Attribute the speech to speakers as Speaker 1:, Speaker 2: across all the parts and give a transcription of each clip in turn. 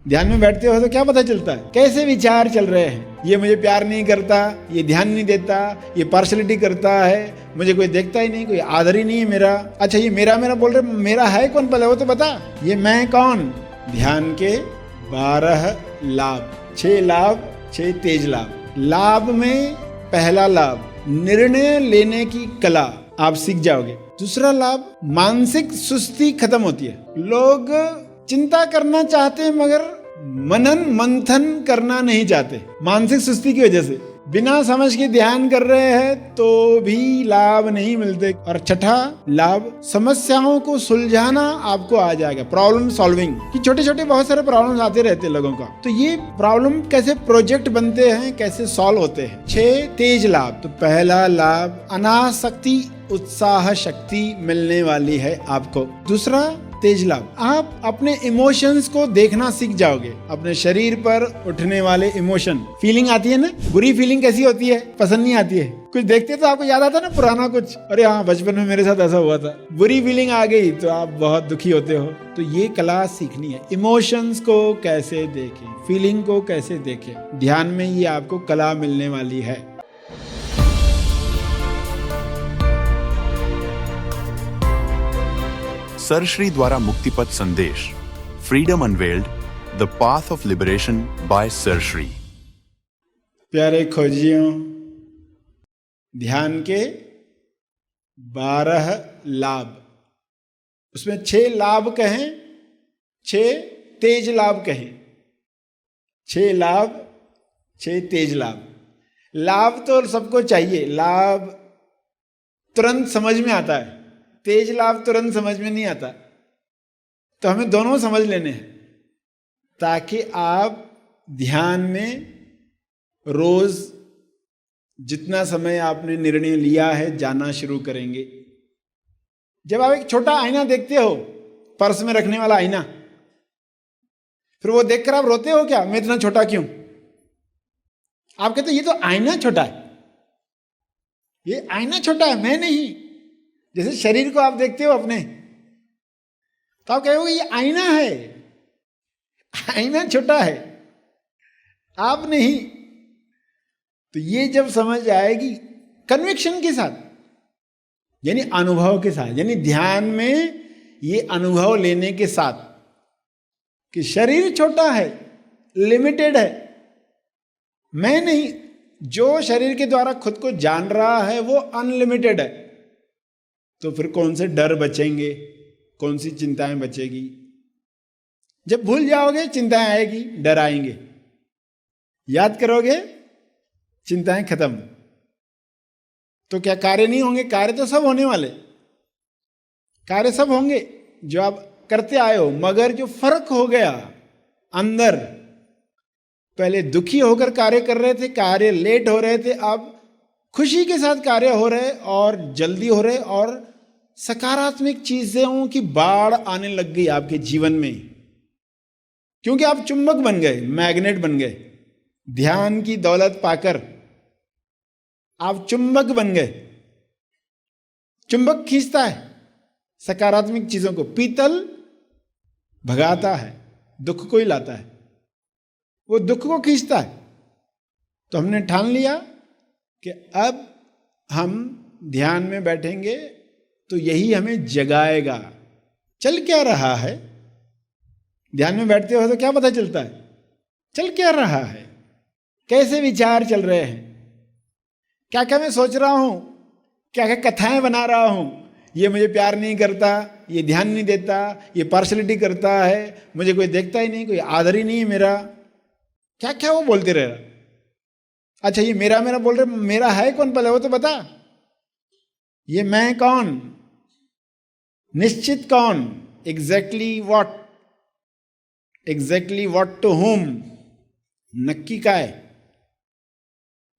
Speaker 1: ध्यान में बैठते हो तो क्या पता चलता है? कैसे विचार चल रहे हैं। ये मुझे प्यार नहीं करता, ये ध्यान नहीं देता, ये पार्शलिटी करता है, मुझे कोई देखता ही नहीं, कोई आदर ही नहीं है मेरा। अच्छा, ये मेरा मेरा बोल रहे, मेरा है कौन पहले वो तो बता। ये मैं कौन? ध्यान के 12 लाभ, 6 लाभ, 6 तेज लाभ। लाभ में पहला लाभ निर्णय लेने की कला आप सीख जाओगे। दूसरा लाभ मानसिक सुस्ती खत्म होती है। लोग चिंता करना चाहते हैं मगर मनन मंथन करना नहीं चाहते, मानसिक सुस्ती की वजह से। बिना समझ के ध्यान कर रहे हैं तो भी लाभ नहीं मिलते। और छठा लाभ समस्याओं को सुलझाना आपको आ जाएगा, प्रॉब्लम सॉल्विंग। कि छोटे छोटे बहुत सारे प्रॉब्लम्स आते रहते हैं लोगों का, तो ये प्रॉब्लम कैसे प्रोजेक्ट बनते हैं, कैसे सॉल्व होते हैं। 6 तेज लाभ। तो पहला लाभ अनासक्ति उत्साह शक्ति मिलने वाली है आपको। दूसरा तेज लाभ, आप अपने इमोशंस को देखना सीख जाओगे। अपने शरीर पर उठने वाले इमोशन, फीलिंग आती है ना, बुरी फीलिंग कैसी होती है? पसंद नहीं आती है। कुछ देखते तो आपको याद आता है ना पुराना कुछ, अरे हाँ बचपन में मेरे साथ ऐसा हुआ था। बुरी फीलिंग आ गई तो आप बहुत दुखी होते हो। तो ये कला सीखनी है, इमोशंस को कैसे देखें, फीलिंग को कैसे देखें। ध्यान में ये आपको कला मिलने वाली है।
Speaker 2: सर श्री द्वारा मुक्तिपथ संदेश, freedom unveiled, the path of liberation by Sirshree.
Speaker 1: प्यारे खोजियों, ध्यान के 12 लाभ, उसमें 6 लाभ कहें, 6 तेज लाभ कहें। 6 लाभ, 6 तेज लाभ। लाभ तो सबको चाहिए, लाभ तुरंत समझ में आता है, तेज लाभ तुरंत समझ में नहीं आता। तो हमें दोनों समझ लेने हैं ताकि आप ध्यान में रोज जितना समय आपने निर्णय लिया है जाना शुरू करेंगे। जब आप एक छोटा आईना देखते हो, पर्स में रखने वाला आईना, फिर वो देखकर आप रोते हो क्या, मैं इतना छोटा क्यों? आप कहते हो ये तो आईना छोटा है, ये आईना छोटा है, मैं नहीं। जैसे शरीर को आप देखते हो अपने, तो आप कहोगे ये आईना है, आईना छोटा है, आप नहीं। तो ये जब समझ आएगी कन्विक्शन के साथ, यानी अनुभव के साथ, यानी ध्यान में ये अनुभव लेने के साथ कि शरीर छोटा है, लिमिटेड है, मैं नहीं। जो शरीर के द्वारा खुद को जान रहा है वो अनलिमिटेड है। तो फिर कौन से डर बचेंगे, कौन सी चिंताएं बचेगी? जब भूल जाओगे चिंताएं आएगी, डर आएंगे। याद करोगे चिंताएं खत्म। तो क्या कार्य नहीं होंगे? कार्य तो सब होने वाले, कार्य सब होंगे जो आप करते आए हो। मगर जो फर्क हो गया अंदर, पहले दुखी होकर कार्य कर रहे थे, कार्य लेट हो रहे थे, अब खुशी के साथ कार्य हो रहे और जल्दी हो रहे, और सकारात्मक चीजों की बाढ़ आने लग गई आपके जीवन में, क्योंकि आप चुंबक बन गए, मैग्नेट बन गए। ध्यान की दौलत पाकर आप चुंबक बन गए। चुंबक खींचता है सकारात्मक चीजों को, पीतल भगाता है, दुख को ही लाता है, वो दुख को खींचता है। तो हमने ठान लिया कि अब हम ध्यान में बैठेंगे तो यही हमें जगाएगा। चल क्या रहा है? ध्यान में बैठते हो तो क्या पता चलता है? चल क्या रहा है, कैसे विचार चल रहे हैं, क्या क्या मैं सोच रहा हूं, क्या क्या कथाएं बना रहा हूं। ये मुझे प्यार नहीं करता, ये ध्यान नहीं देता, ये पार्शलिटी करता है, मुझे कोई देखता ही नहीं, कोई आदर ही नहीं है मेरा। क्या क्या वो बोलते रह रहा। अच्छा, ये मेरा मेरा बोल रहे, मेरा है कौन पहले वो तो बता। ये मैं कौन, निश्चित कौन, exactly what, exactly what to whom, नक्की का है।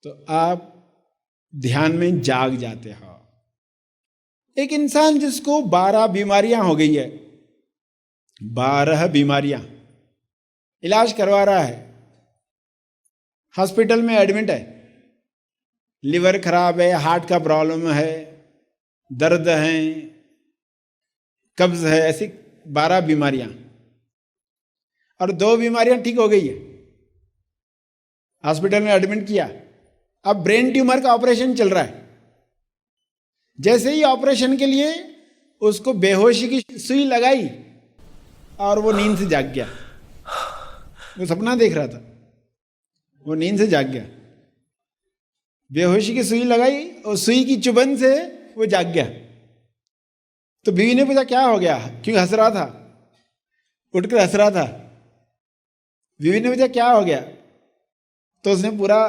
Speaker 1: तो आप ध्यान में जाग जाते हो। एक इंसान जिसको 12 बीमारियां हो गई है, 12 बीमारियां, इलाज करवा रहा है, हॉस्पिटल में एडमिट है, लिवर खराब है, हार्ट का प्रॉब्लम है, दर्द है, कब्ज है, ऐसी 12 बीमारियां। और 2 बीमारियां ठीक हो गई है, हॉस्पिटल में एडमिट किया, अब ब्रेन ट्यूमर का ऑपरेशन चल रहा है। जैसे ही ऑपरेशन के लिए उसको बेहोशी की सुई लगाई और वो नींद से जाग गया। वो सपना देख रहा था, वो नींद से जाग गया। बेहोशी की सुई लगाई और सुई की चुभन से वो जाग गया। तो बीवी ने पूछा क्या हो गया, क्यों हंस रहा था, उठकर हंस रहा था। बीवी ने पूछा क्या हो गया, तो उसने पूरा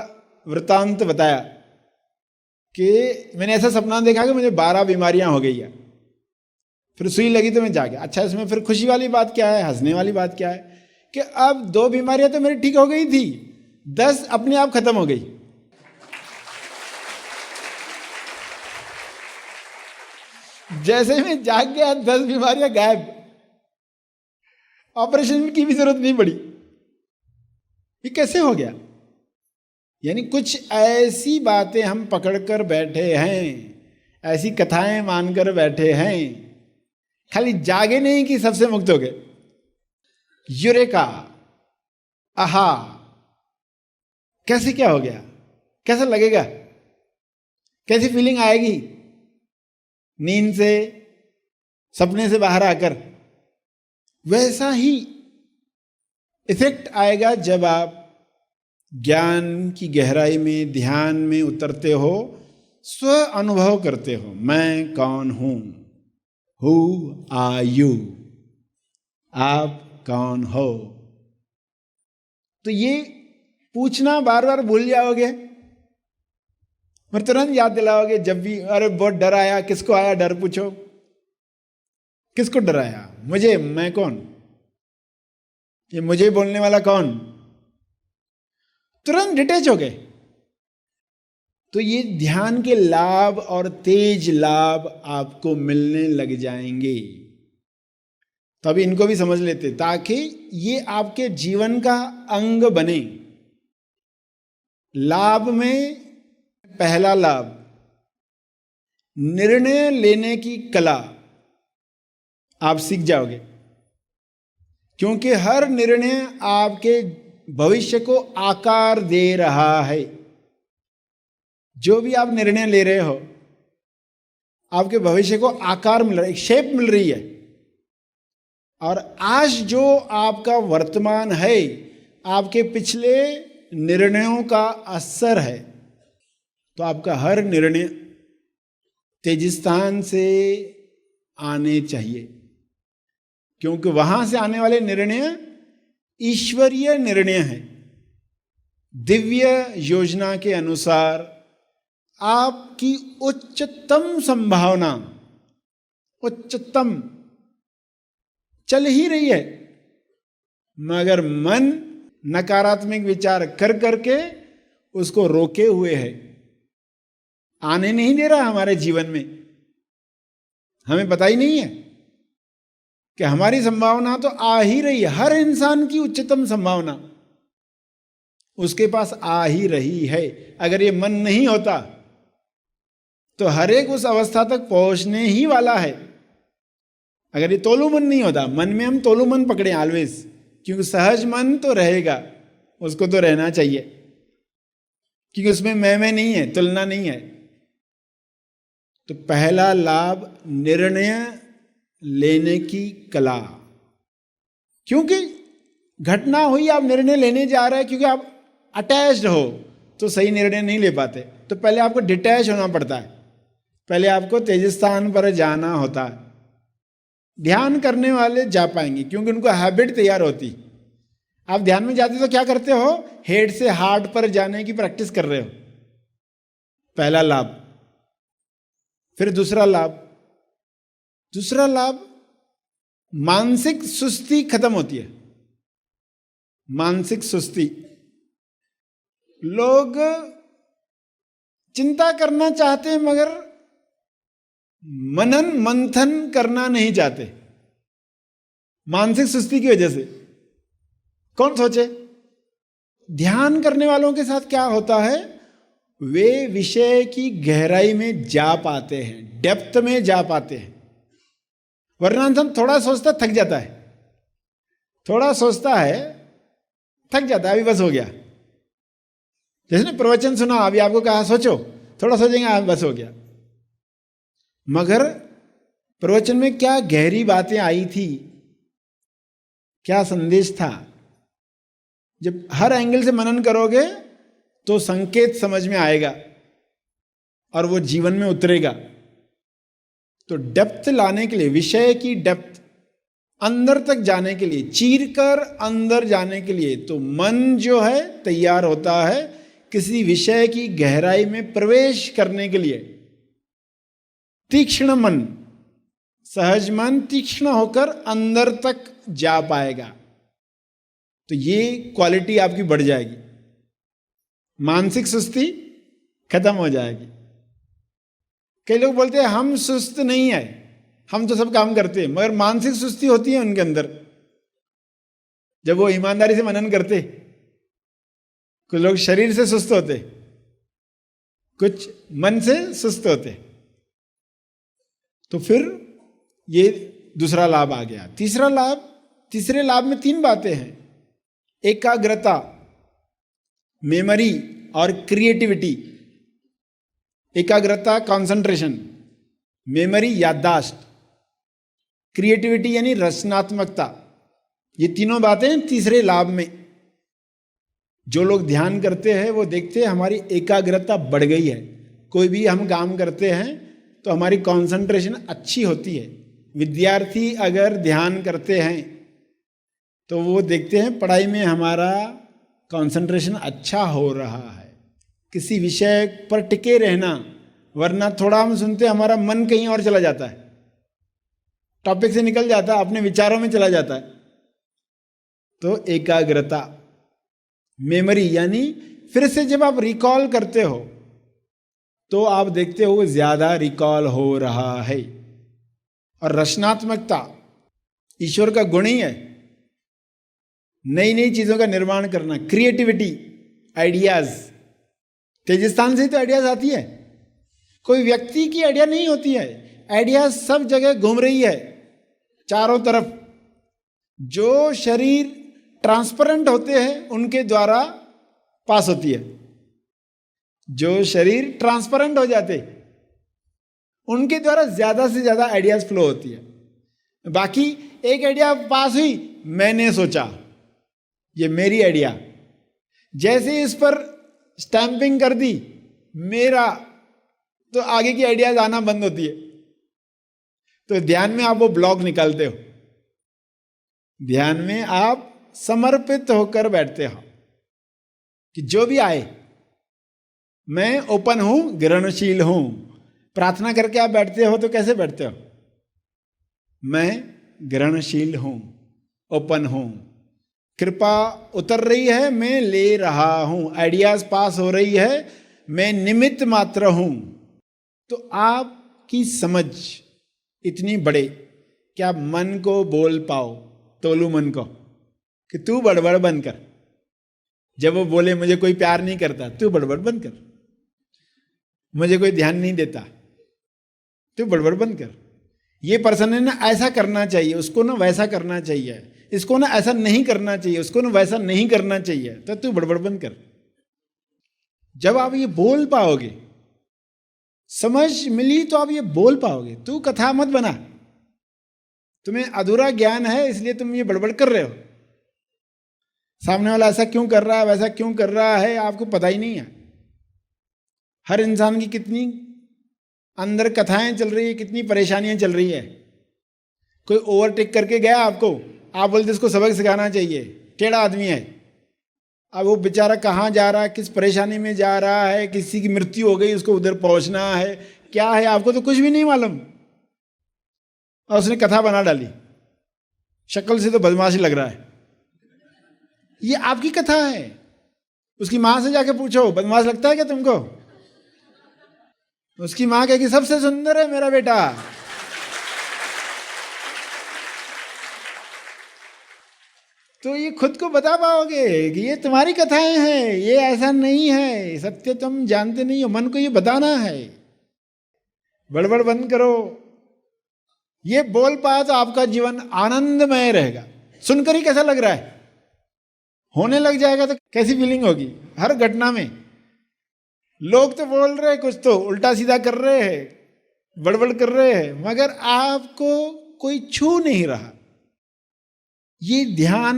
Speaker 1: वृत्तांत बताया कि मैंने ऐसा सपना देखा कि मुझे 12 बीमारियां हो गई है, फिर सुई लगी तो मैं जाग गया। अच्छा, इसमें फिर खुशी वाली बात क्या है, हंसने वाली बात क्या है कि अब 2 बीमारियां तो मेरी ठीक हो गई थी, 10 अपने आप खत्म हो गई। जैसे मैं जाग गया 10 बीमारियां गायब, ऑपरेशन की भी जरूरत नहीं पड़ी। ये कैसे हो गया? यानी कुछ ऐसी बातें हम पकड़कर बैठे हैं, ऐसी कथाएं मानकर बैठे हैं, खाली जागे नहीं कि सबसे मुक्त हो गए। यूरेका, आहा, कैसे क्या हो गया, कैसा लगेगा, कैसी फीलिंग आएगी नींद से, सपने से बाहर आकर? वैसा ही इफेक्ट आएगा जब आप ज्ञान की गहराई में, ध्यान में उतरते हो, स्व अनुभव करते हो, मैं कौन हूं, हु आर यू, आप कौन हो। तो ये पूछना बार बार भूल जाओगे, और तुरंत याद दिलाओगे जब भी, अरे बहुत डर आया, किसको आया डर, पूछो किसको डर आया, मुझे, मैं कौन, ये मुझे बोलने वाला कौन, तुरंत डिटेच हो गए। तो ये ध्यान के लाभ और तेज लाभ आपको मिलने लग जाएंगे। तो अभी इनको भी समझ लेते ताकि ये आपके जीवन का अंग बने। लाभ में पहला लाभ, निर्णय लेने की कला आप सीख जाओगे, क्योंकि हर निर्णय आपके भविष्य को आकार दे रहा है। जो भी आप निर्णय ले रहे हो, आपके भविष्य को आकार मिल रहा है, एक शेप मिल रही है। और आज जो आपका वर्तमान है, आपके पिछले निर्णयों का असर है। तो आपका हर निर्णय तेजिस्तान से आने चाहिए, क्योंकि वहां से आने वाले निर्णय ईश्वरीय निर्णय है। दिव्य योजना के अनुसार आपकी उच्चतम संभावना, उच्चतम चल ही रही है, मगर मन नकारात्मक विचार कर करके उसको रोके हुए है, आने नहीं दे रहा हमारे जीवन में। हमें पता ही नहीं है कि हमारी संभावना तो आ ही रही है। हर इंसान की उच्चतम संभावना उसके पास आ ही रही है। अगर ये मन नहीं होता तो हर एक उस अवस्था तक पहुंचने ही वाला है। अगर ये तोलू मन नहीं होता, मन में हम तोलू मन पकड़े ऑलवेज, क्योंकि सहज मन तो रहेगा, उसको तो रहना चाहिए, क्योंकि उसमें मैं नहीं है, तुलना नहीं है। तो पहला लाभ, निर्णय लेने की कला। क्योंकि घटना हुई, आप निर्णय लेने जा रहे हैं, क्योंकि आप अटैच्ड हो तो सही निर्णय नहीं ले पाते। तो पहले आपको डिटैच होना पड़ता है, पहले आपको तेजस्थान पर जाना होता है। ध्यान करने वाले जा पाएंगे क्योंकि उनको हैबिट तैयार होती। आप ध्यान में जाते तो क्या करते हो, हेड से हार्ट पर जाने की प्रैक्टिस कर रहे हो, पहला लाभ। फिर दूसरा लाभ, दूसरा लाभ मानसिक सुस्ती खत्म होती है। मानसिक सुस्ती, लोग चिंता करना चाहते हैं मगर मनन मंथन करना नहीं चाहते, मानसिक सुस्ती की वजह से। कौन सोचे? ध्यान करने वालों के साथ क्या होता है, वे विषय की गहराई में जा पाते हैं, डेप्थ में जा पाते हैं। वरना इंसान थोड़ा सोचता थक जाता है, थोड़ा सोचता है, थक जाता है, अभी बस हो गया। जैसे ना प्रवचन सुना, अभी आपको कहा सोचो, थोड़ा सोचेंगे, बस हो गया। मगर प्रवचन में क्या गहरी बातें आई थी, क्या संदेश था, जब हर एंगल से मनन करोगे तो संकेत समझ में आएगा और वो जीवन में उतरेगा। तो डेप्थ लाने के लिए, विषय की डेप्थ अंदर तक जाने के लिए, चीर कर अंदर जाने के लिए, तो मन जो है तैयार होता है किसी विषय की गहराई में प्रवेश करने के लिए। तीक्ष्ण मन, सहज मन तीक्ष्ण होकर अंदर तक जा पाएगा, तो ये क्वालिटी आपकी बढ़ जाएगी, मानसिक सुस्ती खत्म हो जाएगी। कई लोग बोलते हैं हम सुस्त नहीं है, हम तो सब काम करते हैं, मगर मानसिक सुस्ती होती है उनके अंदर जब वो ईमानदारी से मनन करते। कुछ लोग शरीर से सुस्त होते, कुछ मन से सुस्त होते। तो फिर ये दूसरा लाभ आ गया। तीसरा लाभ, तीसरे लाभ में 3 बातें हैं, एकाग्रता, मेमोरी और क्रिएटिविटी। एकाग्रता कंसंट्रेशन, मेमोरी याददाश्त, क्रिएटिविटी यानी रचनात्मकता। ये तीनों बातें तीसरे लाभ में। जो लोग ध्यान करते हैं वो देखते हैं हमारी एकाग्रता बढ़ गई है। कोई भी हम काम करते हैं तो हमारी कंसंट्रेशन अच्छी होती है। विद्यार्थी अगर ध्यान करते हैं तो वो देखते हैं पढ़ाई में हमारा कंसंट्रेशन अच्छा हो रहा है, किसी विषय पर टिके रहना, वरना थोड़ा हम सुनते हमारा मन कहीं और चला जाता है, टॉपिक से निकल जाता है, अपने विचारों में चला जाता है। तो एकाग्रता, मेमोरी यानी फिर से जब आप रिकॉल करते हो तो आप देखते हो ज्यादा रिकॉल हो रहा है। और रचनात्मकता ईश्वर का गुण ही है, नई नई चीजों का निर्माण करना, क्रिएटिविटी, आइडियाज। तेजस्थान से ही तो आइडियाज आती है, कोई व्यक्ति की आइडिया नहीं होती है। आइडियाज सब जगह घूम रही है चारों तरफ। जो शरीर ट्रांसपेरेंट होते हैं उनके द्वारा पास होती है, जो शरीर ट्रांसपेरेंट हो जाते उनके द्वारा ज्यादा से ज्यादा आइडियाज फ्लो होती है। बाकी एक आइडिया पास हुई, मैंने सोचा ये मेरी आइडिया, जैसे इस पर स्टैंपिंग कर दी मेरा, तो आगे की आइडियाज आना बंद होती है। तो ध्यान में आप वो ब्लॉक निकालते हो, ध्यान में आप समर्पित होकर बैठते हो कि जो भी आए मैं ओपन हूं, ग्रहणशील हूं। प्रार्थना करके आप बैठते हो तो कैसे बैठते हो? मैं ग्रहणशील हूं, ओपन हूं, कृपा उतर रही है, मैं ले रहा हूं, आइडियाज पास हो रही है, मैं निमित्त मात्र हूं। तो आपकी समझ इतनी बढ़े कि आप मन को बोल पाओ, तोलू मन को कि तू बड़बड़ बंद कर। जब वो बोले मुझे कोई प्यार नहीं करता, तू बड़बड़ बंद कर। मुझे कोई ध्यान नहीं देता, तू बड़बड़ बंद कर। ये पर्सन है ना ऐसा करना चाहिए, उसको ना वैसा करना चाहिए, इसको ना ऐसा नहीं करना चाहिए, उसको ना वैसा नहीं करना चाहिए, तो तू बड़बड़ बंद कर। जब आप ये बोल पाओगे, समझ मिली तो आप ये बोल पाओगे। तू कथा मत बना, तुम्हें अधूरा ज्ञान है इसलिए तुम ये बड़बड़ कर रहे हो। सामने वाला ऐसा क्यों कर रहा है, वैसा क्यों कर रहा है, आपको पता ही नहीं है। हर इंसान की कितनी अंदर कथाएं चल रही है, कितनी परेशानियां चल रही है। कोई ओवरटेक करके गया आपको, आप बोलते इसको सबक सिखाना चाहिए, टेढ़ा आदमी है। अब वो बेचारा कहाँ जा रहा है, किस परेशानी में जा रहा है, किसी की मृत्यु हो गई, उसको उधर पहुंचना है, क्या है आपको तो कुछ भी नहीं मालूम, और उसने कथा बना डाली। शक्ल से तो बदमाश लग रहा है। ये आपकी कथा है। उसकी मां से जाके पूछो बदमाश लगता है क्या तुमको? उसकी मां कहेगी सबसे सुंदर है मेरा बेटा। तो ये खुद को बता पाओगे कि ये तुम्हारी कथाएं हैं, ये ऐसा नहीं है, सत्य तुम जानते नहीं हो। मन को ये बताना है, बड़बड़ बंद करो। ये बोल पाए तो आपका जीवन आनंदमय रहेगा। सुनकर ही कैसा लग रहा है, होने लग जाएगा तो कैसी फीलिंग होगी। हर घटना में लोग तो बोल रहे हैं, कुछ तो उल्टा सीधा कर रहे हैं, बड़बड़ कर रहे हैं, मगर आपको कोई छू नहीं रहा। ये ध्यान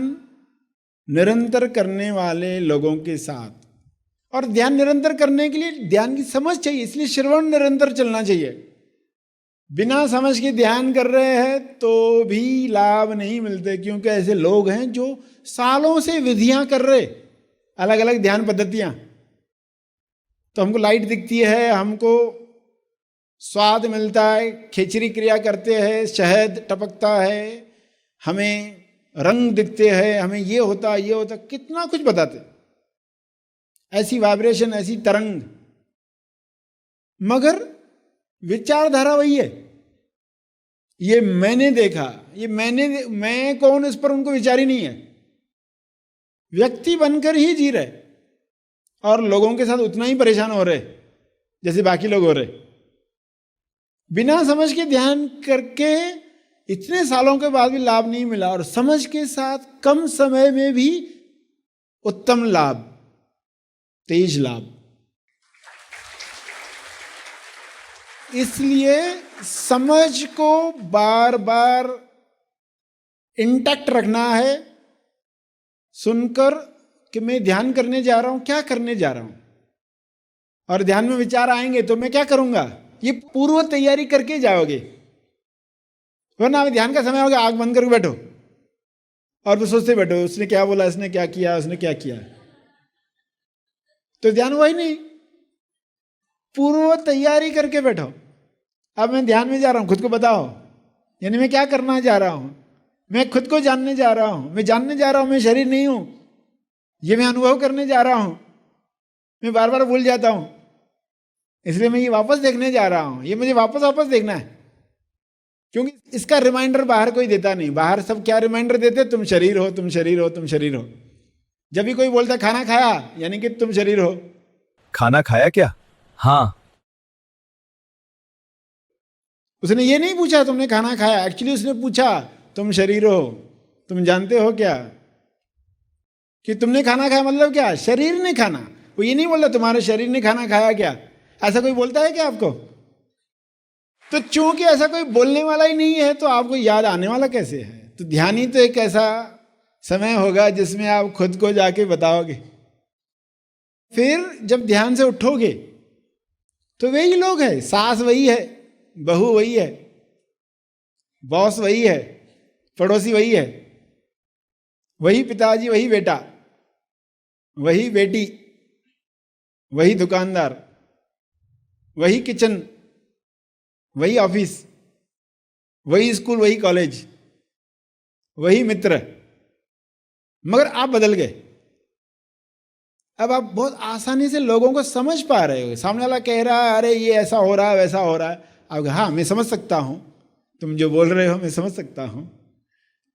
Speaker 1: निरंतर करने वाले लोगों के साथ, और ध्यान निरंतर करने के लिए ध्यान की समझ चाहिए, इसलिए श्रवण निरंतर चलना चाहिए। बिना समझ के ध्यान कर रहे हैं तो भी लाभ नहीं मिलते, क्योंकि ऐसे लोग हैं जो सालों से विधियां कर रहे, अलग अलग ध्यान पद्धतियां। तो हमको लाइट दिखती है, हमको स्वाद मिलता है, खेचरी क्रिया करते हैं, शहद टपकता है, हमें रंग दिखते हैं, हमें ये होता ये होता, कितना कुछ बताते, ऐसी वाइब्रेशन, ऐसी तरंग, मगर विचारधारा वही है। ये मैंने देखा, ये मैं कौन, इस पर उनको विचार ही नहीं है। व्यक्ति बनकर ही जी रहे और लोगों के साथ उतना ही परेशान हो रहे जैसे बाकी लोग हो रहे। बिना समझ के ध्यान करके इतने सालों के बाद भी लाभ नहीं मिला, और समझ के साथ कम समय में भी उत्तम लाभ, तेज लाभ। इसलिए समझ को बार बार इंटैक्ट रखना है, सुनकर कि मैं ध्यान करने जा रहा हूं, क्या करने जा रहा हूं, और ध्यान में विचार आएंगे तो मैं क्या करूंगा, ये पूर्व तैयारी करके जाओगे। वरना ध्यान का समय होगा, आंख बंद करके बैठो और फिर सोचते बैठो उसने क्या बोला, इसने क्या किया, उसने क्या किया, तो ध्यान हुआ ही नहीं। पूर्व तैयारी करके बैठो, अब मैं ध्यान में जा रहा हूं, खुद को बताओ, यानी मैं क्या करना जा रहा हूं, मैं खुद को जानने जा रहा हूं, मैं जानने जा रहा हूं, मैं शरीर नहीं हूं, ये मैं अनुभव करने जा रहा हूं, मैं बार बार भूल जाता हूं, इसलिए मैं ये वापस देखने जा रहा हूं, ये मुझे वापस देखना है, क्योंकि इसका रिमाइंडर बाहर कोई देता नहीं। बाहर सब क्या रिमाइंडर देते, तुम शरीर हो, तुम शरीर हो, तुम शरीर हो। जब भी कोई बोलता खाना खाया, यानी कि तुम शरीर हो।
Speaker 3: खाना खाया क्या? हाँ।
Speaker 1: उसने ये नहीं पूछा तुमने खाना खाया, एक्चुअली उसने पूछा तुम शरीर हो, तुम जानते हो क्या कि तुमने खाना खाया, मतलब क्या, शरीर ने खाना। वो ये नहीं बोलता तुम्हारे शरीर ने खाना खाया क्या, ऐसा कोई बोलता है क्या आपको? तो चूंकि ऐसा कोई बोलने वाला ही नहीं है तो आपको याद आने वाला कैसे है? तो ध्यान ही तो एक ऐसा समय होगा जिसमें आप खुद को जाके बताओगे। फिर जब ध्यान से उठोगे तो वही लोग हैं, सास वही है, बहू वही है, बॉस वही है, पड़ोसी वही है, वही पिताजी, वही बेटा, वही बेटी, वही दुकानदार, वही किचन, वही ऑफिस, वही स्कूल, वही कॉलेज, वही मित्र, मगर आप बदल गए। अब आप बहुत आसानी से लोगों को समझ पा रहे हो। सामने वाला कह रहा है अरे ये ऐसा हो रहा है, वैसा हो रहा है, आप हाँ मैं समझ सकता हूं, तुम जो बोल रहे हो मैं समझ सकता हूं।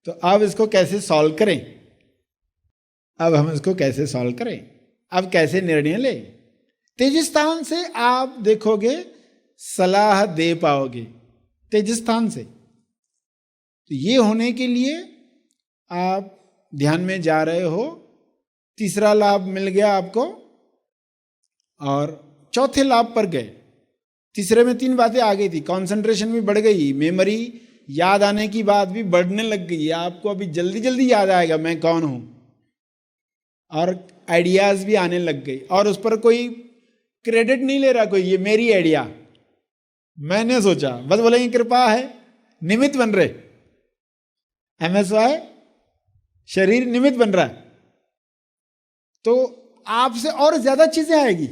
Speaker 1: तो अब इसको कैसे सॉल्व करें, अब हम इसको कैसे सॉल्व करें, अब कैसे निर्णय लें? तेजस्थान से आप देखोगे सलाह दे पाओगे, तेजस्थान से। तो ये होने के लिए आप ध्यान में जा रहे हो, तीसरा लाभ मिल गया आपको, और चौथे लाभ पर गए। तीसरे में 3 बातें आ गई थी, कंसंट्रेशन भी बढ़ गई, मेमोरी याद आने की बात भी बढ़ने लग गई, आपको अभी जल्दी जल्दी याद आएगा मैं कौन हूं, और आइडियाज भी आने लग गई, और उस पर कोई क्रेडिट नहीं ले रहा कोई, ये मेरी आइडिया, मैंने सोचा, बस बोलेंगे कृपा है, निमित्त बन रहे, MSY शरीर निमित्त बन रहा है। तो आपसे और ज्यादा चीजें आएगी,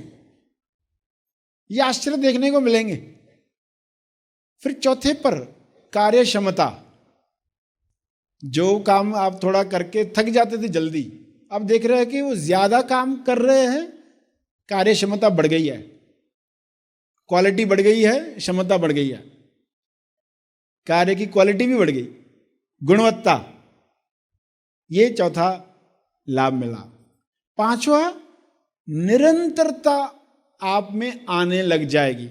Speaker 1: ये आश्चर्य देखने को मिलेंगे। फिर चौथे पर कार्य क्षमता, जो काम आप थोड़ा करके थक जाते थे जल्दी, अब देख रहे हैं कि वो ज्यादा काम कर रहे हैं, कार्य क्षमता बढ़ गई है, क्वालिटी बढ़ गई है, क्षमता बढ़ गई है, कार्य की क्वालिटी भी बढ़ गई, गुणवत्ता। ये चौथा लाभ मिला। पांचवा, निरंतरता आप में आने लग जाएगी।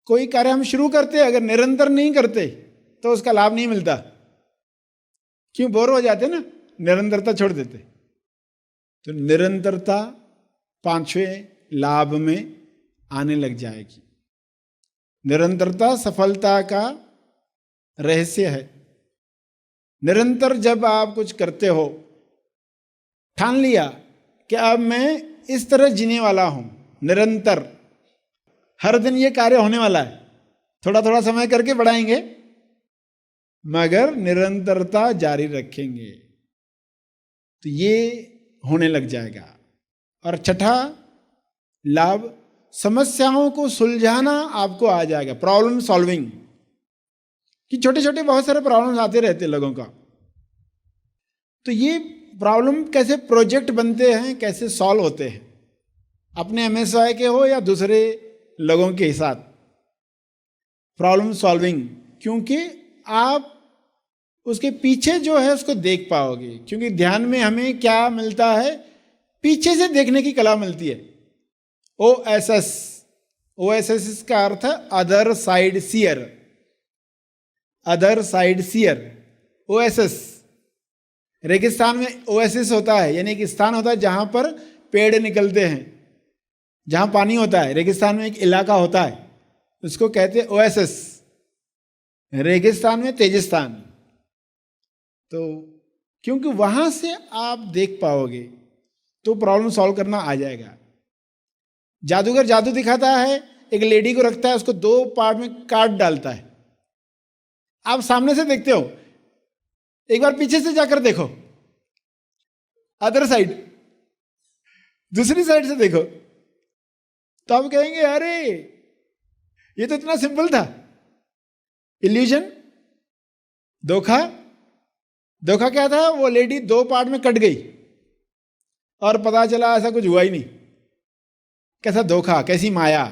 Speaker 1: कोई कार्य हम शुरू करते, अगर निरंतर नहीं करते तो उसका लाभ नहीं मिलता। क्यों बोर हो जाते ना, निरंतरता छोड़ देते। तो निरंतरता पांचवें लाभ में आने लग जाएगी। निरंतरता सफलता का रहस्य है। निरंतर जब आप कुछ करते हो, ठान लिया कि अब मैं इस तरह जीने वाला हूं, निरंतर हर दिन ये कार्य होने वाला है, थोड़ा थोड़ा समय करके बढ़ाएंगे मगर निरंतरता जारी रखेंगे, तो ये होने लग जाएगा। और छठा लाभ, समस्याओं को सुलझाना आपको आ जाएगा, प्रॉब्लम सॉल्विंग। कि छोटे छोटे बहुत सारे प्रॉब्लम्स आते रहते हैं लोगों का, तो ये प्रॉब्लम कैसे प्रोजेक्ट बनते हैं, कैसे सॉल्व होते हैं, अपने एमएसआई के हो या दूसरे लोगों के साथ, प्रॉब्लम सॉल्विंग। क्योंकि आप उसके पीछे जो है उसको देख पाओगे। क्योंकि ध्यान में हमें क्या मिलता है, पीछे से देखने की कला मिलती है। OSS, OSS का अर्थ है other side seer, other side seer. OSS, रेगिस्तान में ओएसिस होता है, यानी एक स्थान होता है जहां पर पेड़ निकलते हैं, जहां पानी होता है। रेगिस्तान में एक इलाका होता है, उसको कहते हैं OSS, रेगिस्तान में तेजिस्तान। तो क्योंकि वहां से आप देख पाओगे तो प्रॉब्लम सॉल्व करना आ जाएगा। जादूगर जादू दिखाता है, एक लेडी को रखता है, उसको 2 पार्ट में काट डालता है। आप सामने से देखते हो, एक बार पीछे से जाकर देखो, अदर साइड, दूसरी साइड से देखो, तो आप कहेंगे अरे ये तो इतना सिंपल था। इल्यूजन, धोखा। धोखा क्या था, वो लेडी 2 पार्ट में कट गई और पता चला ऐसा कुछ हुआ ही नहीं। कैसा धोखा, कैसी माया।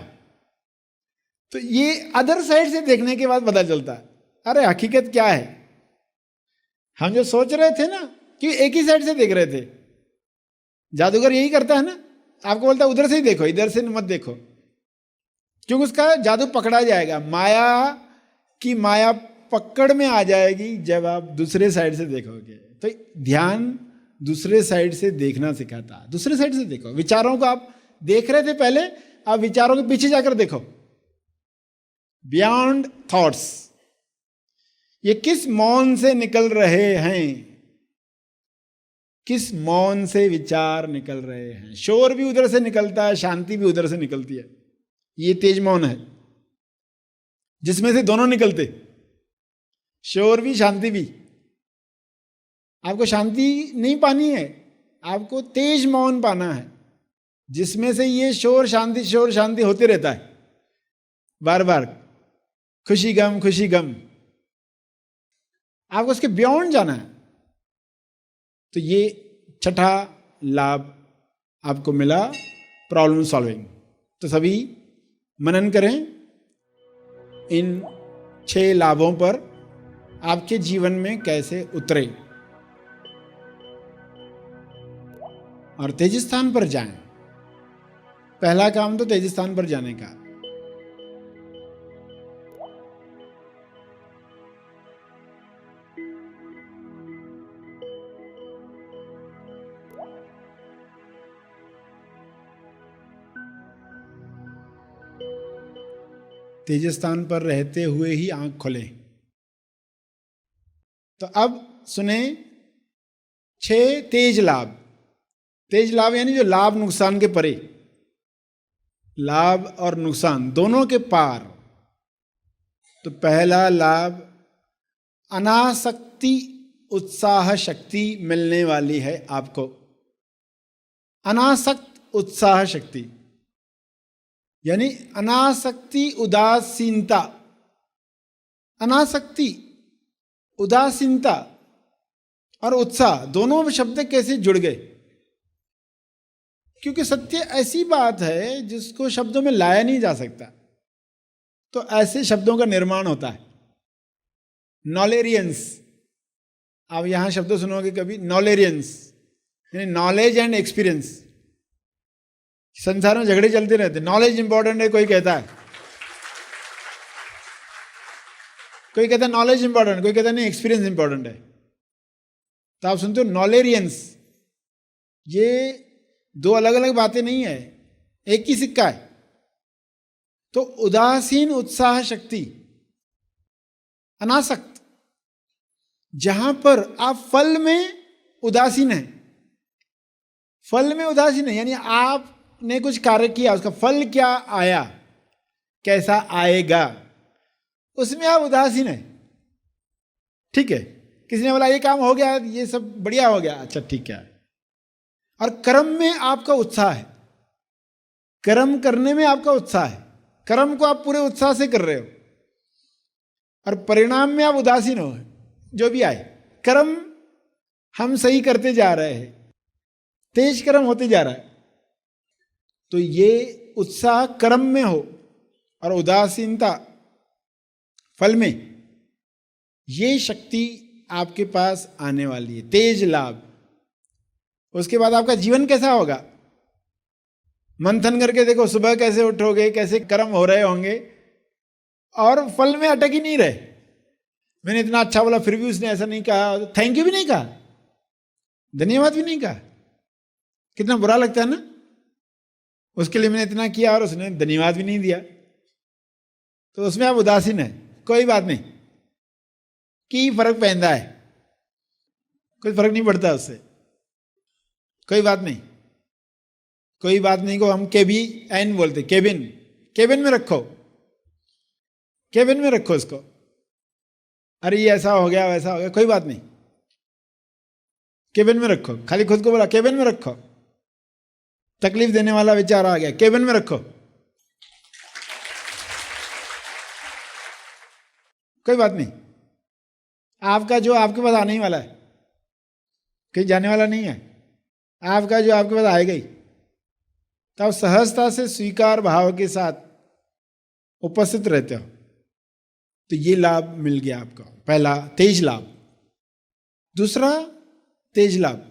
Speaker 1: तो ये अदर साइड से देखने के बाद पता चलता है अरे हकीकत क्या है। हम जो सोच रहे थे ना कि एक ही साइड से देख रहे थे, जादूगर यही करता है ना, आपको बोलता है उधर से ही देखो, इधर से मत देखो, क्योंकि उसका जादू पकड़ा जाएगा। माया की माया पकड़ में आ जाएगी जब आप दूसरे साइड से देखोगे। तो ध्यान दूसरे साइड से देखना सिखाता। दूसरे साइड से देखो, विचारों को आप देख रहे थे पहले, आप विचारों के पीछे जाकर देखो, बियॉन्ड थॉट्स। ये किस मौन से निकल रहे हैं, किस मौन से विचार निकल रहे हैं। शोर भी उधर से निकलता है, शांति भी उधर से निकलती है। ये तेज मौन है जिसमें से दोनों निकलते, शोर भी शांति भी। आपको शांति नहीं पानी है, आपको तेज मौन पाना है जिसमें से ये शोर शांति होते रहता है, बार बार खुशी गम। आपको उसके बियॉन्ड जाना है। तो ये छठा लाभ आपको मिला, प्रॉब्लम सॉल्विंग। तो सभी मनन करें इन 6 लाभों पर, आपके जीवन में कैसे उतरे और तेजस्थान पर जाएं। पहला काम तो तेजस्थान पर जाने का। तेजस्थान पर रहते हुए ही आंख खोलें। तो अब सुने 6 तेज लाभ। तेज लाभ यानी जो लाभ नुकसान के परे, लाभ और नुकसान दोनों के पार। तो पहला लाभ, अनासक्ति उत्साह शक्ति मिलने वाली है आपको। अनासक्त उत्साह शक्ति यानी अनासक्ति उदासीनता। अनासक्ति, उदासीनता और उत्साह दोनों शब्द कैसे जुड़ गए? क्योंकि सत्य ऐसी बात है जिसको शब्दों में लाया नहीं जा सकता, तो ऐसे शब्दों का निर्माण होता है। नॉलेरियंस, आप यहां शब्द सुनोगे कभी, नॉलेरियंस यानी नॉलेज एंड एक्सपीरियंस। संसार में झगड़े चलते रहते, नॉलेज इंपॉर्टेंट है कोई कहता है, कोई कहता है नॉलेज इंपॉर्टेंट, कोई कहता है नहीं एक्सपीरियंस इंपॉर्टेंट है। तो आप सुनते हो नॉलेरियंस, ये दो अलग अलग बातें नहीं है, एक ही सिक्का है। तो उदासीन उत्साह शक्ति, अनासक्त, जहां पर आप फल में उदासीन है, फल में उदासीन है, यानी आपने कुछ कार्य किया, उसका फल क्या आया, कैसा आएगा, उसमें आप उदासीन है। ठीक है, किसी ने बोला ये काम हो गया, ये सब बढ़िया हो गया, अच्छा ठीक है। और कर्म में आपका उत्साह है, कर्म करने में आपका उत्साह है, कर्म को आप पूरे उत्साह से कर रहे हो, और परिणाम में आप उदासीन हो, जो भी आए। कर्म हम सही करते जा रहे हैं, तेज कर्म होते जा रहा है, तो ये उत्साह कर्म में हो और उदासीनता फल में, ये शक्ति आपके पास आने वाली है, तेज लाभ। उसके बाद आपका जीवन कैसा होगा, मंथन करके देखो, सुबह कैसे उठोगे, कैसे कर्म हो रहे होंगे, और फल में अटक ही नहीं रहे। मैंने इतना अच्छा बोला फिर भी उसने ऐसा नहीं कहा, थैंक यू भी नहीं कहा, धन्यवाद भी नहीं कहा, कितना बुरा लगता है ना। उसके लिए मैंने इतना किया और उसने धन्यवाद भी नहीं दिया, तो उसमें आप उदासीन है। कोई बात नहीं, की फर्क पैदा है, कोई फर्क नहीं पड़ता उससे, कोई बात नहीं, कोई बात नहीं को हम KBN बोलते, केबिन, केबिन में रखो, केबिन में रखो उसको। अरे ये ऐसा हो गया, वैसा हो गया, कोई बात नहीं, केबिन में रखो। खाली खुद को बोला केबिन में रखो, तकलीफ देने वाला विचार आ गया, केबिन में रखो, कोई बात नहीं। आपका जो आपके पास आने ही वाला है, कहीं जाने वाला नहीं है, आपका जो आपके पास आएगा ही, तो आप सहजता से स्वीकार भाव के साथ उपस्थित रहते हो, तो ये लाभ मिल गया आपको। पहला तेज लाभ। दूसरा तेज लाभ,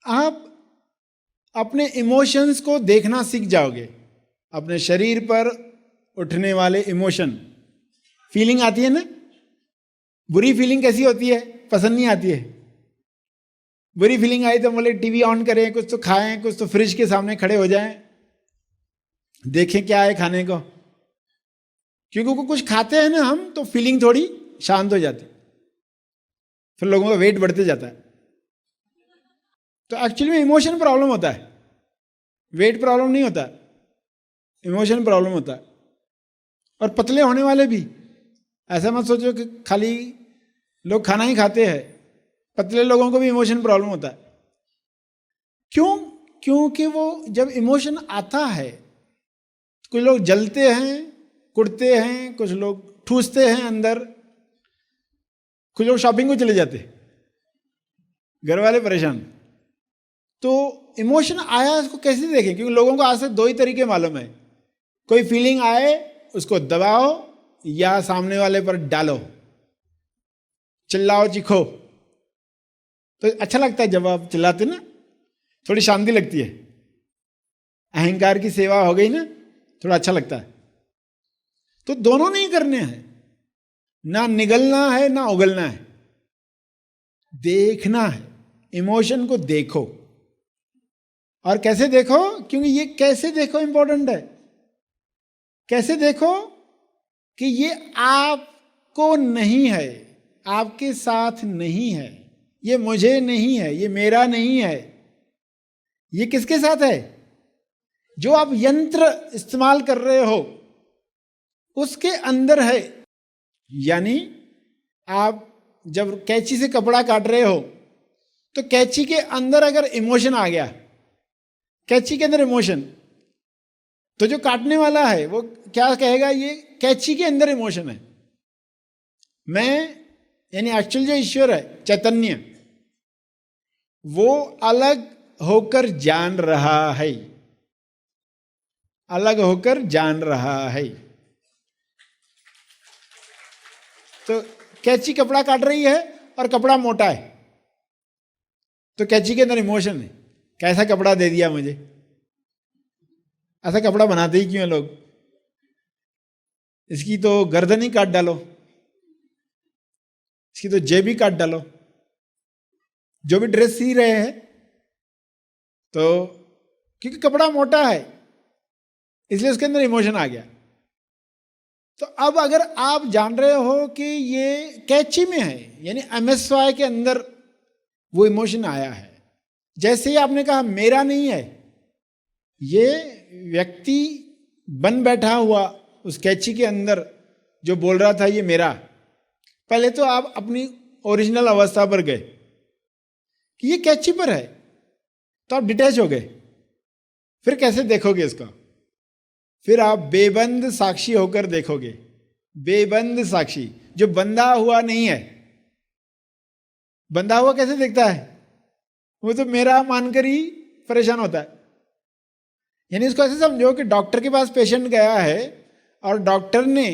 Speaker 1: आप अपने इमोशंस को देखना सीख जाओगे। अपने शरीर पर उठने वाले इमोशन, फीलिंग आती है ना, बुरी फीलिंग कैसी होती है, पसंद नहीं आती है। बुरी फीलिंग आई तो बोले टीवी ऑन करें, कुछ तो खाएं, कुछ तो फ्रिज के सामने खड़े हो जाएं, देखें क्या है खाने को, क्योंकि कुछ खाते हैं ना हम, तो फीलिंग थोड़ी शांत हो जाती, फिर लोगों का वेट बढ़ते जाता है। तो एक्चुअली में इमोशन प्रॉब्लम होता है, वेट प्रॉब्लम नहीं होता, इमोशन प्रॉब्लम होता है। और पतले होने वाले भी, ऐसा मत सोचो कि खाली लोग खाना ही खाते हैं, पतले लोगों को भी इमोशन प्रॉब्लम होता है। क्यों? क्योंकि वो जब इमोशन आता है, कुछ लोग जलते हैं, कुड़ते हैं, कुछ लोग ठूसते हैं अंदर, कुछ लोग शॉपिंग को चले जाते, घर वाले परेशान। तो इमोशन आया, उसको कैसे देखें? क्योंकि लोगों को आज से दो ही तरीके मालूम है, कोई फीलिंग आए उसको दबाओ या सामने वाले पर डालो, चिल्लाओ, चीखो। तो अच्छा लगता है जब आप चिल्लाते ना, थोड़ी शांति लगती है, अहंकार की सेवा हो गई ना, थोड़ा अच्छा लगता है। तो दोनों नहीं करने हैं, ना निगलना है ना उगलना है, देखना है। इमोशन को देखो, और कैसे देखो? क्योंकि ये कैसे देखो इंपॉर्टेंट है। कैसे देखो कि ये आपको नहीं है, आपके साथ नहीं है, ये मुझे नहीं है, ये मेरा नहीं है। ये किसके साथ है? जो आप यंत्र इस्तेमाल कर रहे हो उसके अंदर है। यानी आप जब कैंची से कपड़ा काट रहे हो तो कैंची के अंदर अगर इमोशन आ गया, कैंची के अंदर इमोशन, तो जो काटने वाला है वो क्या कहेगा? ये कैंची के अंदर इमोशन है। मैं यानी एक्चुअल जो ईश्वर है, चैतन्य, वो अलग होकर जान रहा है, अलग होकर जान रहा है। तो कैंची कपड़ा काट रही है और कपड़ा मोटा है, तो कैंची के अंदर इमोशन है, कैसा कपड़ा दे दिया मुझे। ऐसा कपड़ा बनाते ही क्यों है लोग? इसकी तो गर्दन ही काट डालो, इसकी तो जेब ही काट डालो, जो भी ड्रेस सी रहे हैं, तो क्योंकि कपड़ा मोटा है इसलिए उसके अंदर इमोशन आ गया। तो अब अगर आप जान रहे हो कि ये कैची में है, यानी MSY के अंदर वो इमोशन आया है, जैसे ही आपने कहा मेरा नहीं है, ये व्यक्ति बन बैठा हुआ उस कैची के अंदर जो बोल रहा था ये मेरा। पहले तो आप अपनी ओरिजिनल अवस्था पर गए कि ये कैची पर है, तो आप डिटैच हो गए। फिर कैसे देखोगे इसको? फिर आप बेबंद साक्षी होकर देखोगे। बेबंद साक्षी, जो बंधा हुआ नहीं है। बंधा हुआ कैसे देखता है? वो तो मेरा मानकर ही परेशान होता है। यानी इसको ऐसे समझो कि डॉक्टर के पास पेशेंट गया है और डॉक्टर ने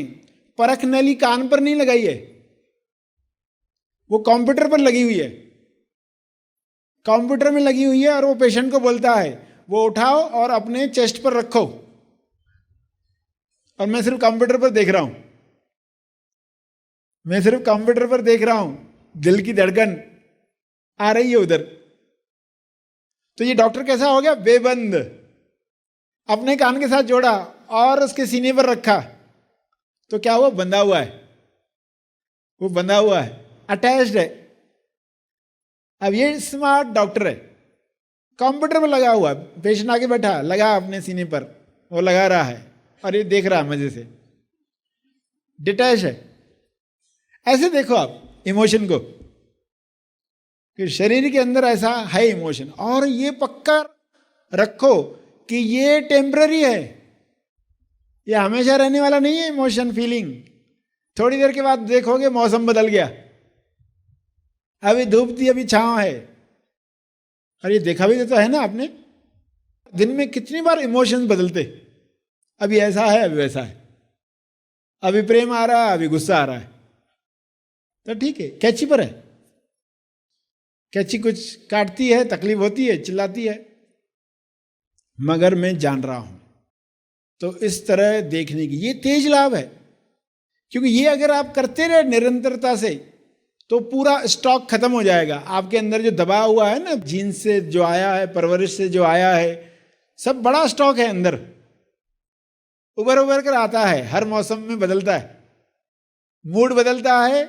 Speaker 1: परख नली कान पर नहीं लगाई है, वो कंप्यूटर पर लगी हुई है। कंप्यूटर में लगी हुई है और वो पेशेंट को बोलता है वो उठाओ और अपने चेस्ट पर रखो, और मैं सिर्फ कंप्यूटर पर देख रहा हूं। मैं सिर्फ कंप्यूटर पर देख रहा हूं, दिल की धड़कन आ रही है उधर। तो ये डॉक्टर कैसा हो गया? बेबंद। अपने कान के साथ जोड़ा और उसके सीने पर रखा, तो क्या हुआ? बंधा हुआ है। वो बंधा हुआ है, अटैच्ड है। अब ये स्मार्ट डॉक्टर है, कंप्यूटर पर लगा हुआ है, पेशेंट आके बैठा, लगा अपने सीने पर, वो लगा रहा है और ये देख रहा है मजे से, डिटैच है। ऐसे देखो आप इमोशन को कि शरीर के अंदर ऐसा है इमोशन, और ये पक्का रखो कि ये टेम्पररी है, ये हमेशा रहने वाला नहीं है। इमोशन, फीलिंग थोड़ी देर के बाद देखोगे मौसम बदल गया, अभी धूप थी अभी छांव है। और ये देखा भी तो है ना आपने, दिन में कितनी बार इमोशंस बदलते, अभी ऐसा है अभी वैसा है, अभी प्रेम आ रहा है अभी गुस्सा आ रहा है। तो ठीक है, कैची पर है, कैची कुछ काटती है, तकलीफ होती है, चिल्लाती है, मगर मैं जान रहा हूं। तो इस तरह देखने की ये तेज लाभ है, क्योंकि ये अगर आप करते रहे निरंतरता से तो पूरा स्टॉक खत्म हो जाएगा। आपके अंदर जो दबा हुआ है ना, जीन से जो आया है, परवरिश से जो आया है, सब बड़ा स्टॉक है अंदर, उभर उभर कर आता है, हर मौसम में बदलता है, मूड बदलता है,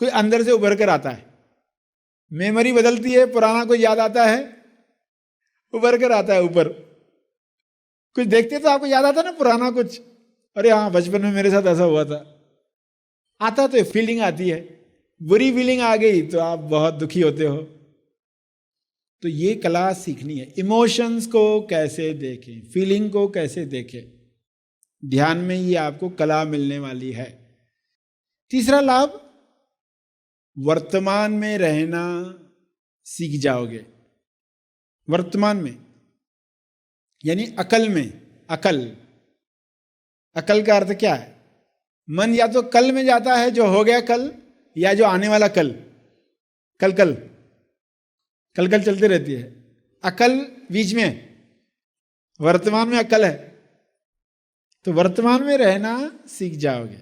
Speaker 1: कोई अंदर से उभर कर आता है, मेमोरी बदलती है, पुराना कोई याद आता है, उभर कर आता है ऊपर। कुछ देखते तो आपको याद आता ना पुराना कुछ, अरे हाँ बचपन में मेरे साथ ऐसा हुआ था, आता तो फीलिंग आती है। बुरी फीलिंग आ गई तो आप बहुत दुखी होते हो। तो ये कला सीखनी है, इमोशंस को कैसे देखें, फीलिंग को कैसे देखें, ध्यान में ये आपको कला मिलने वाली है। तीसरा लाभ, वर्तमान में रहना सीख जाओगे। वर्तमान में यानी अकल में। अकल, अकल का अर्थ क्या है? मन या तो कल में जाता है, जो हो गया कल, या जो आने वाला कल। कल कल कल कल चलती रहती है, अकल बीच में, वर्तमान में अकल है। तो वर्तमान में रहना सीख जाओगे।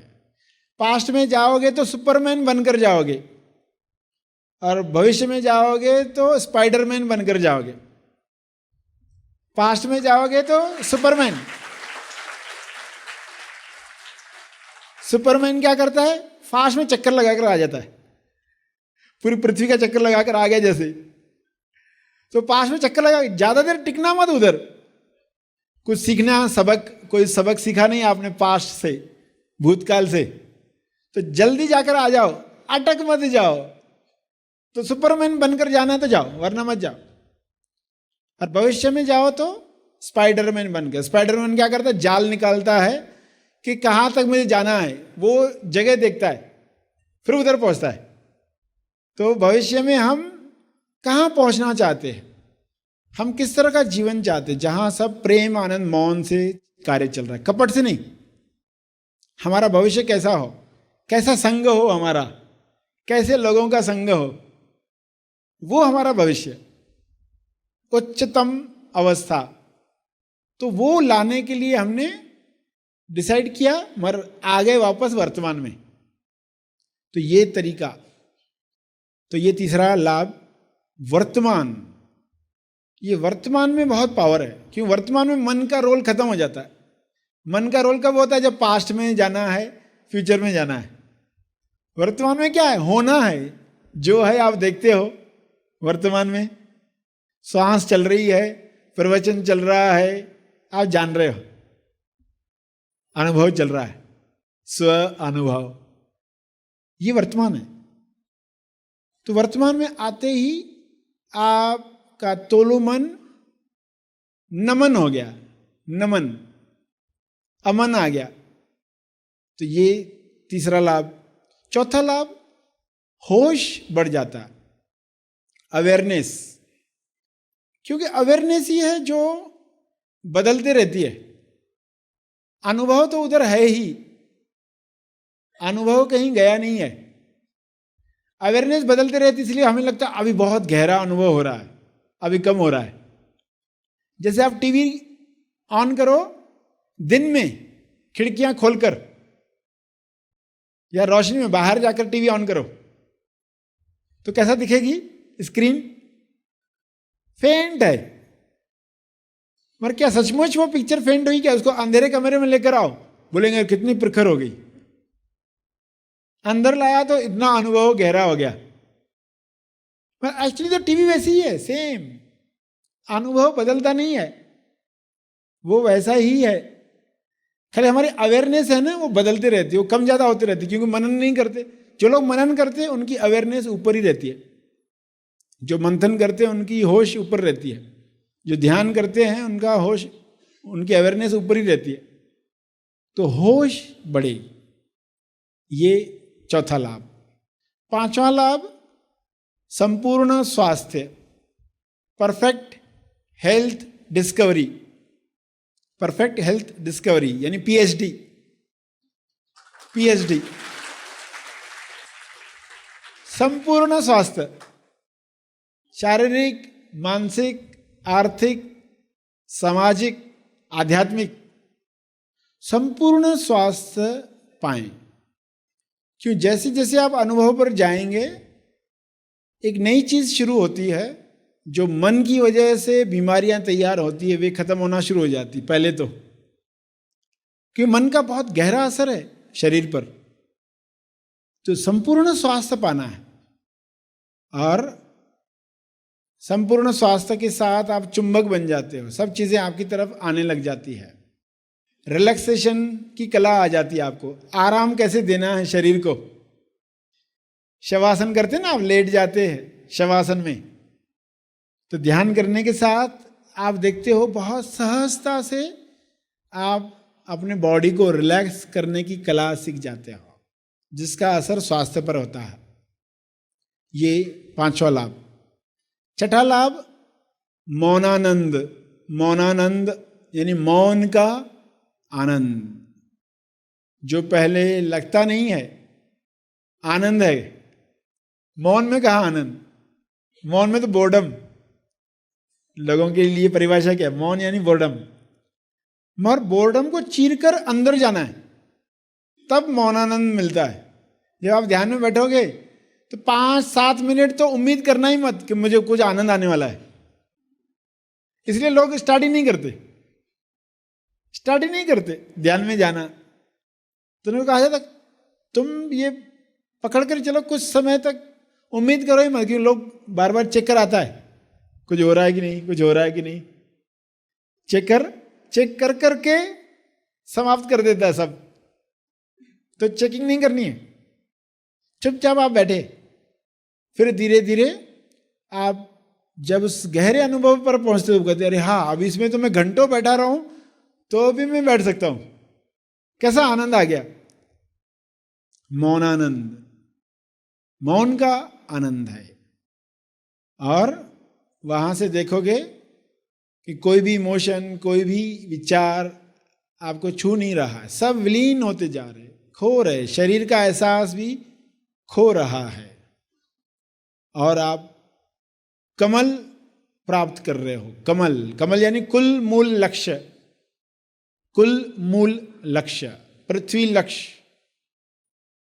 Speaker 1: पास्ट में जाओगे तो सुपरमैन बनकर जाओगे, और भविष्य में जाओगे तो स्पाइडरमैन बनकर जाओगे। पास्ट में जाओगे तो सुपरमैन। सुपरमैन क्या करता है? फास्ट में चक्कर लगाकर आ जाता है, पूरी पृथ्वी का चक्कर लगाकर आ गया जैसे। तो पास्ट में चक्कर लगा, ज्यादा देर टिकना मत उधर, कुछ सीखना, सबक, कोई सबक सीखा नहीं आपने पास्ट से, भूतकाल से, तो जल्दी जाकर आ जाओ, अटक मत जाओ। तो सुपरमैन बनकर जाना है तो जाओ, वरना मत जाओ। और भविष्य में जाओ तो स्पाइडरमैन बनकर। स्पाइडरमैन क्या करता है? जाल निकालता है कि कहां तक मुझे जाना है, वो जगह देखता है, फिर उधर पहुंचता है। तो भविष्य में हम कहां पहुंचना चाहते हैं, हम किस तरह का जीवन चाहते हैं, जहां सब प्रेम, आनंद, मौन से कार्य चल रहा है, कपट से नहीं। हमारा भविष्य कैसा हो, कैसा संग हो हमारा, कैसे लोगों का संग हो, वो हमारा भविष्य, उच्चतम अवस्था। तो वो लाने के लिए हमने डिसाइड किया, मगर आ गए वापस वर्तमान में। तो ये तरीका, तो ये तीसरा लाभ वर्तमान, ये वर्तमान में बहुत पावर है, क्योंकि वर्तमान में मन का रोल खत्म हो जाता है। मन का रोल कब होता है? जब पास्ट में जाना है, फ्यूचर में जाना है। वर्तमान में क्या है? होना है। जो है आप देखते हो वर्तमान में, सांस चल रही है, प्रवचन चल रहा है, आप जान रहे हो, अनुभव चल रहा है, स्व अनुभव, ये वर्तमान है। तो वर्तमान में आते ही आपका तोलो मन नमन हो गया, नमन, अमन आ गया। तो ये तीसरा लाभ। चौथा लाभ, होश बढ़ जाता है, अवेयरनेस। क्योंकि अवेयरनेस ही है जो बदलते रहती है। अनुभव तो उधर है ही, अनुभव कहीं गया नहीं है। अवेयरनेस बदलते रहती, इसलिए हमें लगता है अभी बहुत गहरा अनुभव हो रहा है, अभी कम हो रहा है। जैसे आप टीवी ऑन करो दिन में, खिड़कियां खोलकर या रोशनी में बाहर जाकर टीवी ऑन करो तो कैसा दिखेगी स्क्रीन? फेंट है। मगर क्या सचमुच वो पिक्चर फेंट हुई क्या? उसको अंधेरे कमरे में लेकर आओ, बोलेंगे कितनी प्रखर हो गई। अंदर लाया तो इतना अनुभव गहरा हो गया। पर एक्चुअली तो टीवी वैसी ही है, सेम। अनुभव बदलता नहीं है, वो वैसा ही है। खाली हमारी अवेयरनेस है ना, वो बदलते रहती है, वो कम ज्यादा होती रहती है, क्योंकि मनन नहीं करते। जो लोग मनन करते हैं उनकी अवेयरनेस ऊपर ही रहती है, जो मंथन करते हैं उनकी होश ऊपर रहती है, जो ध्यान करते हैं उनका होश, उनकी अवेयरनेस ऊपर ही रहती है। तो होश बढ़े, ये चौथा लाभ। पांचवा लाभ, संपूर्ण स्वास्थ्य, perfect health discovery. Perfect health discovery यानी पीएचडी। पीएचडी, संपूर्ण स्वास्थ्य, शारीरिक, मानसिक, आर्थिक, सामाजिक, आध्यात्मिक, संपूर्ण स्वास्थ्य पाएं। क्यों? जैसे जैसे आप अनुभव पर जाएंगे एक नई चीज शुरू होती है। जो मन की वजह से बीमारियां तैयार होती है वे खत्म होना शुरू हो जाती पहले तो, क्योंकि मन का बहुत गहरा असर है शरीर पर। तो संपूर्ण स्वास्थ्य पाना है, और संपूर्ण स्वास्थ्य के साथ आप चुंबक बन जाते हो, सब चीजें आपकी तरफ आने लग जाती है। रिलैक्सेशन की कला आ जाती है आपको, आराम कैसे देना है शरीर को। शवासन करते हैं ना, आप लेट जाते हैं शवासन में, तो ध्यान करने के साथ आप देखते हो बहुत सहजता से आप अपने बॉडी को रिलैक्स करने की कला सीख जाते हो, जिसका असर स्वास्थ्य पर होता है। ये पांचवा लाभ। छठा लाभ, मौनानंद। मौनानंद यानी मौन का आनंद, जो पहले लगता नहीं है आनंद है। मौन में कहाँ आनंद? मौन में तो बोर्डम। लोगों के लिए परिभाषा क्या है? मौन यानी बोर्डम। मगर बोर्डम को चीरकर अंदर जाना है, तब मौनानंद मिलता है। जब आप ध्यान में बैठोगे तो 5-7 मिनट तो उम्मीद करना ही मत कि मुझे कुछ आनंद आने वाला है। इसलिए लोग स्टार्ट ही नहीं करते ध्यान में जाना। तो उन्होंने कहा जाता तुम ये पकड़ कर चलो, कुछ समय तक उम्मीद करो ही मत, क्योंकि लोग बार बार चेक कर आता है कुछ हो रहा है कि नहीं, कुछ हो रहा है कि नहीं। चेक कर करके समाप्त कर देता है सब। तो चेकिंग नहीं करनी है, चुपचाप आप बैठे। फिर धीरे धीरे आप जब उस गहरे अनुभव पर पहुंचते हो, कहते अरे हाँ, अब इसमें तो मैं घंटों बैठा रहा हूं तो भी मैं बैठ सकता हूं। कैसा आनंद आ गया! मौनानंद, मौन का आनंद है। और वहां से देखोगे कि कोई भी इमोशन, कोई भी विचार आपको छू नहीं रहा है, सब विलीन होते जा रहे, खो रहे। शरीर का एहसास भी खो रहा है, और आप कमल प्राप्त कर रहे हो। कमल यानी कुल मूल लक्ष्य, पृथ्वी लक्ष्य।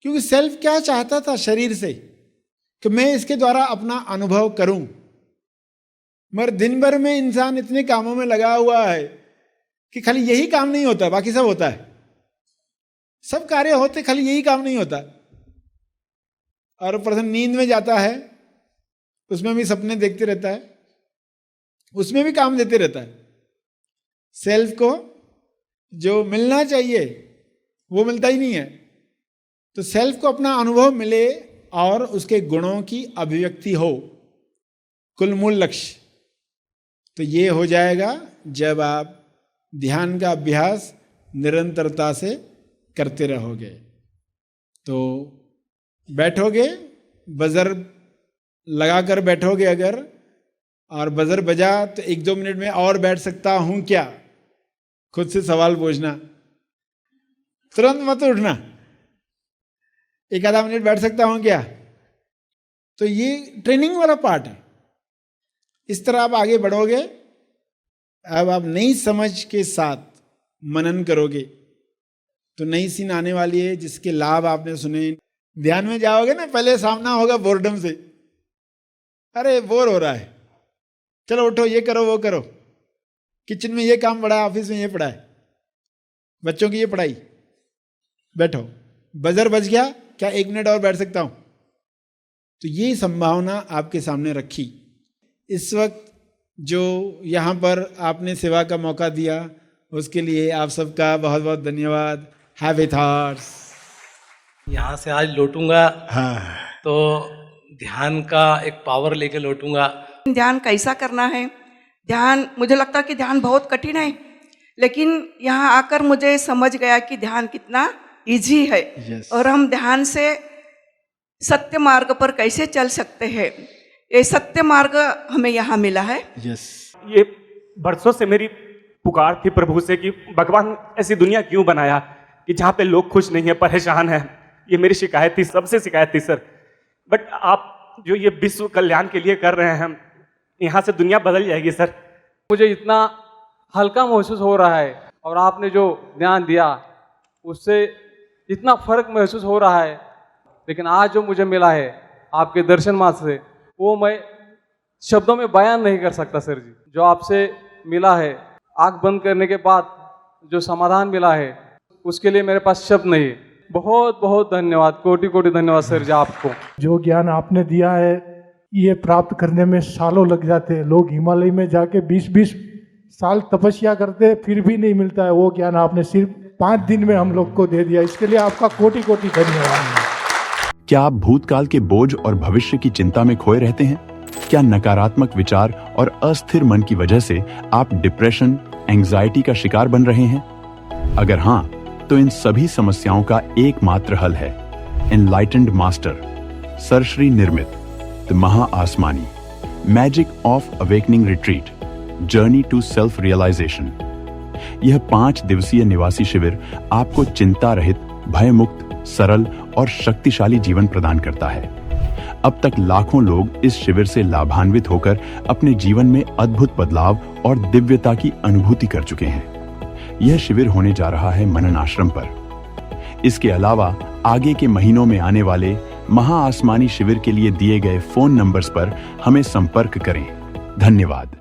Speaker 1: क्योंकि सेल्फ क्या चाहता था शरीर से? कि मैं इसके द्वारा अपना अनुभव करूं, मगर दिन भर में इंसान इतने कामों में लगा हुआ है कि खाली यही काम नहीं होता, बाकी सब होता है, सब कार्य होते, खाली यही काम नहीं होता। और पर्सन नींद में जाता है, उसमें भी सपने देखते रहता है, उसमें भी काम देते रहता है। सेल्फ को जो मिलना चाहिए वो मिलता ही नहीं है। तो सेल्फ को अपना अनुभव मिले और उसके गुणों की अभिव्यक्ति हो, कुल मूल लक्ष्य। तो ये हो जाएगा जब आप ध्यान का अभ्यास निरंतरता से करते रहोगे। तो बैठोगे, बजर लगाकर बैठोगे अगर, और बजर बजा तो 1-2 मिनट में और बैठ सकता हूं क्या, खुद से सवाल पूछना, तुरंत मत उठना, 1 आधा मिनट बैठ सकता हूं क्या। तो ये ट्रेनिंग वाला पार्ट है। इस तरह आप आगे बढ़ोगे। अब आप नई समझ के साथ मनन करोगे तो नई सीन आने वाली है जिसके लाभ आपने सुने। ध्यान में जाओगे ना, पहले सामना होगा बोर्डम से, अरे बोर हो रहा है, चलो उठो, ये करो वो करो, किचन में ये काम पड़ा है, ऑफिस में ये पड़ा है, बच्चों की ये पढ़ाई, बैठो। बजर बज गया, क्या 1 मिनट और बैठ सकता हूं। तो ये संभावना आपके सामने रखी। इस वक्त जो यहाँ पर आपने सेवा का मौका दिया उसके लिए आप सबका बहुत बहुत धन्यवाद। Happy thoughts.
Speaker 4: यहाँ से आज लौटूंगा
Speaker 1: हाँ,
Speaker 4: तो ध्यान का एक पावर लेके लौटूंगा।
Speaker 5: ध्यान कैसा करना है, ध्यान, मुझे लगता है कि ध्यान बहुत कठिन है, लेकिन यहाँ आकर मुझे समझ गया कि ध्यान कितना इजी है।
Speaker 1: Yes.
Speaker 5: और हम ध्यान से सत्य मार्ग पर कैसे चल सकते हैं, ये सत्य मार्ग हमें यहाँ मिला है।
Speaker 1: यस।
Speaker 6: ये बरसों से मेरी पुकार थी प्रभु से कि भगवान ऐसी दुनिया क्यों बनाया कि जहाँ पे लोग खुश नहीं है, परेशान है। ये मेरी शिकायत थी, सबसे शिकायत थी सर। बट आप जो ये विश्व कल्याण के लिए कर रहे हैं, यहाँ से दुनिया बदल जाएगी सर।
Speaker 7: मुझे इतना हल्का महसूस हो रहा है और आपने जो ज्ञान दिया उससे इतना फर्क महसूस हो रहा है। लेकिन आज जो मुझे मिला है आपके दर्शन मात्र से, वो मैं शब्दों में बयान नहीं कर सकता सर जी। जो आपसे मिला है, आँख बंद करने के बाद जो समाधान मिला है, उसके लिए मेरे पास शब्द नहीं है। बहुत बहुत धन्यवाद, कोटि कोटि धन्यवाद सर जी आपको।
Speaker 8: जो ज्ञान आपने दिया है ये प्राप्त करने में सालों लग जाते हैं। लोग हिमालय में जाके 20-20 साल तपस्या करते फिर भी नहीं मिलता है। वो ज्ञान आपने सिर्फ 5 दिन में हम लोग को दे दिया, इसके लिए आपका कोटि कोटि धन्यवाद।
Speaker 2: क्या आप भूतकाल के बोझ और भविष्य की चिंता में खोए रहते हैं? क्या नकारात्मक विचार और अस्थिर मन की वजह से आप डिप्रेशन, एंजाइटी का शिकार बन रहे हैं? अगर हाँ, तो इन सभी समस्याओं का एकमात्र हल है enlightened master sir Shri Nirmit the महाआसमानी magic of awakening retreat journey to self realisation. यह 5 दिवसीय निवासी शिविर आपको चिंता रहित, भयमुक्त, सरल और शक्तिशाली जीवन प्रदान करता है। अब तक लाखों लोग इस शिविर से लाभान्वित होकर अपने जीवन में अद्भुत बदलाव और दिव्यता की अनुभूति कर चुके हैं। यह शिविर होने जा रहा है मनन आश्रम पर। इसके अलावा आगे के महीनों में आने वाले महाआसमानी शिविर के लिए दिए गए फोन नंबर्स पर हमें संपर्क करें। धन्यवाद।